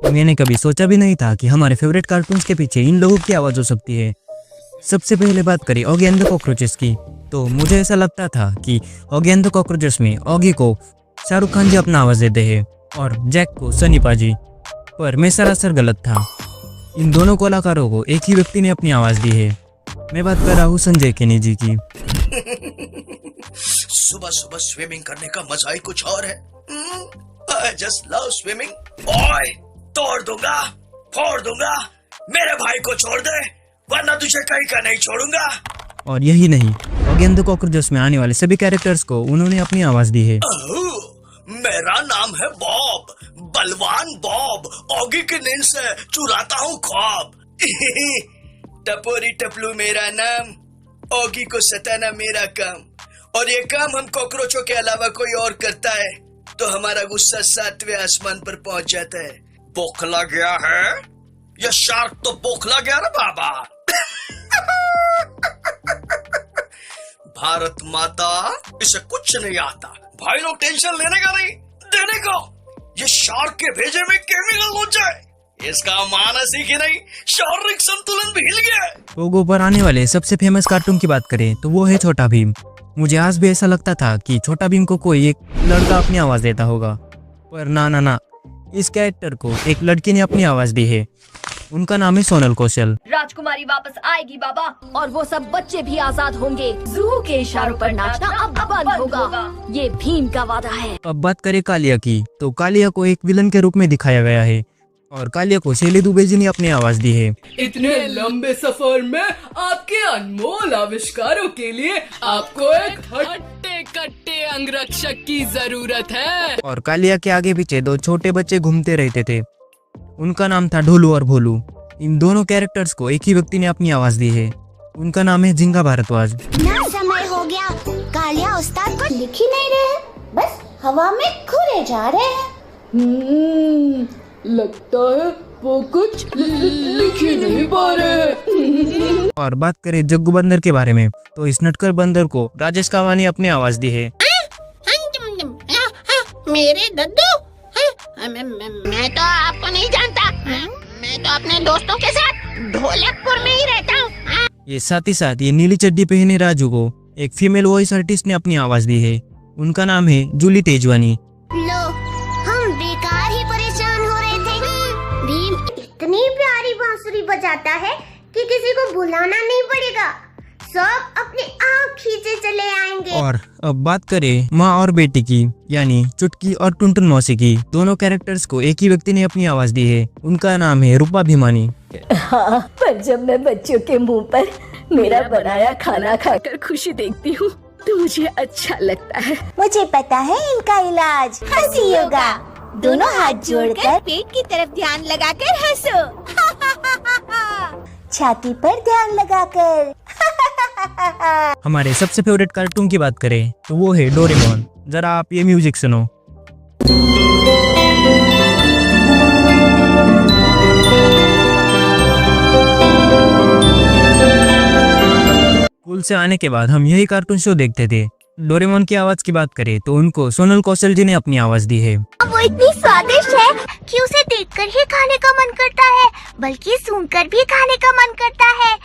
मैंने कभी सोचा भी नहीं था कि हमारे फेवरेट कार्टून्स के पीछे इन लोगों की आवाज़ हो सकती है। सबसे पहले बात करें ऑगी एंड द कॉकरोचेस की, तो मुझे ऐसा लगता था कि ऑगी एंड द कॉकरोचेस में ऑगी को शाहरुख खान जी अपना आवाज़ देते हैं और जैक को सनी पाजी, पर मैं सरासर गलत था। इन दोनों कलाकारों को एक ही व्यक्ति ने अपनी आवाज़ दी है। मैं बात कर रहा हूँ संजय केनी जी की। सुबह सुबह स्विमिंग करने का मजा ही कुछ और है। I just love swimming। ओए, तोड़ दूंगा, फोड़ दूंगा, मेरे भाई को छोड़ दे, वरना तुझे कहीं का नहीं छोड़ूंगा। और यही नहीं, ऑगी एंड द कॉकरोचेस में आने वाले सभी कैरेक्टर्स को उन्होंने अपनी आवाज़ दी है। मेरा नाम है बॉब, बलवान बॉब, ऑगी की नींद से चुराता हूँ ख्वाब। टपोरी टपलू मेरा नाम, ऑगी को सताना मेरा काम, और ये काम हम कॉकरोचों के अलावा कोई और करता है तो हमारा गुस्सा 7वें आसमान पर पहुंच जाता है। बोखला गया है, ये शार्क तो बोखला गया ना बाबा। भारत माता, इसे कुछ नहीं आता, भाई लोग टेंशन लेने का नहीं, देने का। ये शार्क के भेजे में केमिकल हो जाए, इसका मानस ही कि नहीं, शारीरिक संतुलन भी हिल गया है। पोगो पर आने वाले सबसे फेमस कार्टून की बात करें तो वो है छोटा भीम। मुझे आज भी ऐसा लगता था कि छोटा भीम को कोई एक लड़का अपनी आवाज़ देता होगा, पर ना, इस कैरेक्टर को एक लड़की ने अपनी आवाज़ दी है। उनका नाम है सोनल कौशल। राजकुमारी वापस आएगी बाबा, और वो सब बच्चे भी आजाद होंगे। जू के इशारों पर नाचना अब बंद होगा, ये भीम का वादा है। अब बात करें कालिया की, तो कालिया को एक विलन के रूप में दिखाया गया है और कालिया को शैली दुबे जी ने अपनी आवाज़ दी है। इतने लंबे सफर में आपके अनमोल आविष्कारों के लिए आपको एक हट्टे कट्टे अंगरक्षक की जरूरत है। और कालिया के आगे पीछे 2 छोटे बच्चे घूमते रहते थे, उनका नाम था ढोलू और भोलू। इन दोनों कैरेक्टर्स को एक ही व्यक्ति ने अपनी आवाज़ दी है, उनका नाम है झिंगा भारद्वाज। ना समय हो गया, कालिया उस्ताद को लिख ही नहीं रहे, बस हवा में खुले जा रहे हैं। लगता है वो कुछ लिख ही नहीं पा रहे। और बात करें जग्गू बंदर के बारे में, तो इस नटकर बंदर को राजेश कावा ने अपनी आवाज़ दी है। मेरे दद्दू, मैं तो आपको नहीं जानता, मैं तो अपने दोस्तों के साथ ढोलकपुर में ही रहता हूँ। ये साथ ही साथ ये नीली चड्डी पहने राजू को एक फीमेल वॉइस आर्टिस्ट ने अपनी आवाज़ दी है, उनका नाम है जूली तेजवानी। लो, हम बेकार ही परेशान हो रहे थे। भीम इतनी प्यारी बांसुरी बजाता है कि किसी को बुलाना नहीं पड़ेगा, सब अपने आप खींचे चले आएंगे। और अब बात करें माँ और बेटी की, यानी चुटकी और टुनटुन मौसी की। दोनों कैरेक्टर्स को एक ही व्यक्ति ने अपनी आवाज़ दी है, उनका नाम है रूपा भीमानी। हाँ, पर जब मैं बच्चों के मुंह पर मेरा बनाया खाना खाकर खुशी देखती हूँ तो मुझे अच्छा लगता है। मुझे पता है इनका इलाज, हंसी योगा। दोनों हाथ जोड़कर पेट की तरफ ध्यान लगाकर हंसो। छाती पर ध्यान लगाकर। हमारे सबसे फेवरेट कार्टून की बात करें तो वो है डोरेमोन। जरा आप ये म्यूजिक सुनो। स्कूल से आने के बाद हम यही कार्टून शो देखते थे। डोरेमोन की आवाज की बात करें तो उनको सोनल कौशल जी ने अपनी आवाज दी है। वो इतनी स्वादिष्ट है कि उसे देखकर ही खाने का मन करता है, बल्कि सुनकर भी खाने का मन करता है।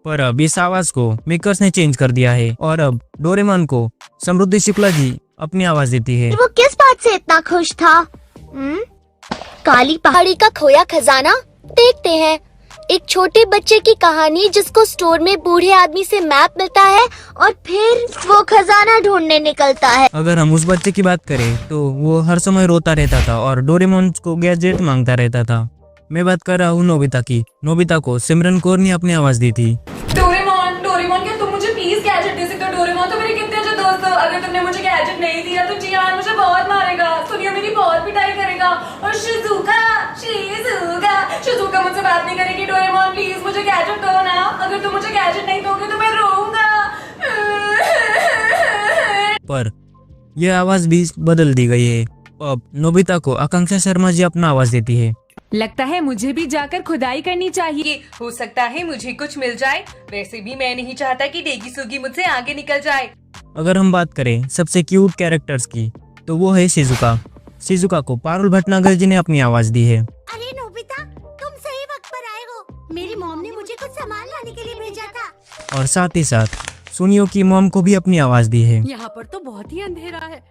पर अब इस आवाज को मेकर्स ने चेंज कर दिया है और अब डोरेमोन को समृद्धि शुक्ला जी अपनी आवाज देती है। वो किस बात से इतना खुश था? काली पहाड़ी का खोया खजाना देखते हैं। एक छोटे बच्चे की कहानी जिसको स्टोर में बूढ़े आदमी से मैप मिलता है और फिर वो खजाना ढूंढने निकलता है। अगर हम उस बच्चे की बात करें तो वो हर समय रोता रहता था और डोरेमोन को गैजेट मांगता रहता था। मैं बात कर रहा हूँ नोबिता की। नोबिता को सिमरन कौर ने अपनी आवाज दी थी। डोरेमोन क्या तुम मुझे प्लीज गैजेट दे सकते हो? डोरेमोन तो मेरे कितने अच्छे दोस्त हो, अगर तुमने मुझे गैजेट नहीं दिया तो जियान मुझे बहुत मारेगा, सुनियो मेरी बहुत पिटाई करेगा, और शिजुका मुझसे बात नहीं करेगी। डोरेमोन प्लीज मुझे गैजेट दो ना, अगर तुम मुझे गैजेट नहीं दोगे तो मैं रोऊंगा। पर यह आवाज भी बदल दी गई है। अब नोबिता को आकांक्षा शर्मा जी अपना आवाज देती है। लगता है मुझे भी जाकर खुदाई करनी चाहिए, हो सकता है मुझे कुछ मिल जाए। वैसे भी मैं नहीं चाहता कि डेगी सुगी मुझसे आगे निकल जाए। अगर हम बात करें सबसे क्यूट कैरेक्टर्स की तो वो है शिजुका। शिजुका को पारुल भटनागर जी ने अपनी आवाज दी है। अरे नोबिता और साथ ही साथ सुनियो की मॉम को भी अपनी आवाज दी है। यहाँ पर तो बहुत ही अंधेरा है,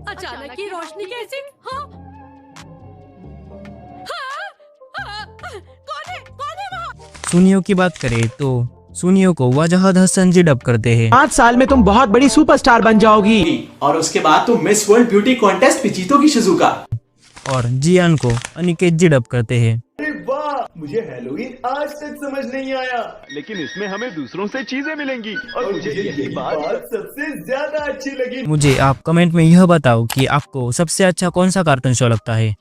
अचानक ये रोशनी कैसे? हाँ? कौन है वहाँ? सुनियो की बात करें तो सुनियो को वजाहत हसन जी डब करते हैं। 5 साल में तुम बहुत बड़ी सुपरस्टार बन जाओगी और उसके बाद तुम मिस वर्ल्ड ब्यूटी कॉन्टेस्ट भी जीतोगी शिजुका। और जियान को अनिकेत जी डब करते हैं। वाह, मुझे हैलोवीन आज तक समझ नहीं आया, लेकिन इसमें हमें दूसरों से चीजें मिलेंगी और मुझे यही बात सबसे ज्यादा अच्छी लगी। मुझे आप कमेंट में यह बताओ कि आपको सबसे अच्छा कौन सा कार्टून शो लगता है।